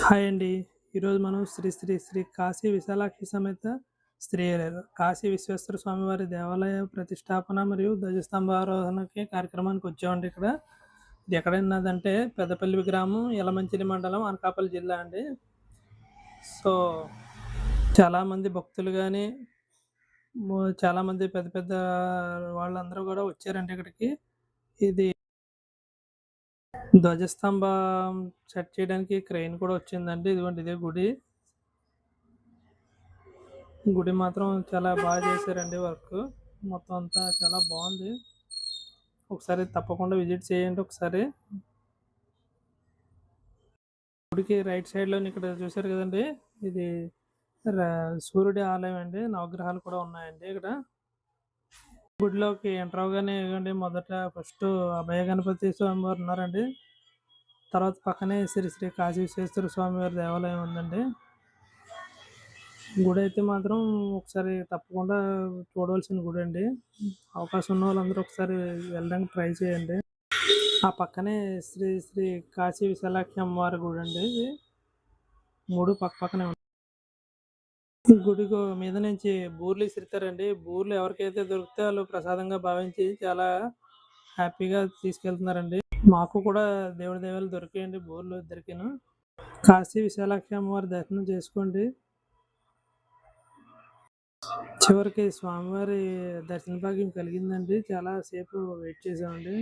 Hi అండి. ఈరోజు మనం శ్రీ శ్రీ శ్రీ కాశీ విశాలాక్షి సమేత శ్రీ కాశీ విశ్వేశ్వర స్వామివారి దేవాలయ ప్రతిష్టాపన మరియు ధ్వజస్తంభారోహణకి కార్యక్రమానికి వచ్చామండి ఇక్కడ. ఇది ఎక్కడున్నదంటే పెద్దపల్లి గ్రామం, యలమంచిలి మండలం, అనకాపల్లి జిల్లా అండి. సో, చాలామంది భక్తులు గాని, చాలామంది పెద్ద పెద్ద వాళ్ళందరూ కూడా వచ్చారండి ఇక్కడికి. ఇది ధ్వజస్తంభం సెట్ చేయడానికి క్రెయిన్ కూడా వచ్చిందండి. ఇదిగోండి ఇదే గుడి. గుడి మాత్రం చాలా బాగా చేశారండి వర్క్. మొత్తం అంతా చాలా బాగుంది. ఒకసారి తప్పకుండా విజిట్ చేయండి ఒకసారి. గుడికి రైట్ సైడ్ లో ఇక్కడ చూసారు కదండి, ఇది సూర్యుడి ఆలయం అండి. నవగ్రహాలు కూడా ఉన్నాయండి ఇక్కడ. గుడిలోకి ఎంటర్ అవగానే ఇవ్వండి, మొదట ఫస్ట్ అభయ గణపతి స్వామి వారు ఉన్నారండి. తర్వాత పక్కనే శ్రీ శ్రీ కాశీ విశ్వేశ్వర స్వామి వారి దేవాలయం ఉందండి. గుడి అయితే మాత్రం ఒకసారి తప్పకుండా చూడవలసిన గుడి అండి. అవకాశం ఉన్న వాళ్ళందరూ ఒకసారి వెళ్ళడానికి ట్రై చేయండి. ఆ పక్కనే శ్రీ శ్రీ కాశీ విశాలాక్షి అమ్మవారి గుడి అండి. ఇది 3 పక్కనే ఉంటాయి. గుడి మీద నుంచి బూర్లు ఇసిరుతారండి. బూర్లు ఎవరికైతే దొరికితే వాళ్ళు ప్రసాదంగా భావించి చాలా హ్యాపీగా తీసుకెళ్తున్నారండి. మాకు కూడా దేవుడి దేవాలు దొరికాయండి బూర్లు ఇద్దరికిను. కాశీ విశాలాక్షి అమ్మవారి దర్శనం చేసుకోండి. చివరికి స్వామివారి దర్శన భాగ్యం కలిగిందండి. చాలా సేపు వెయిట్ చేసామండి.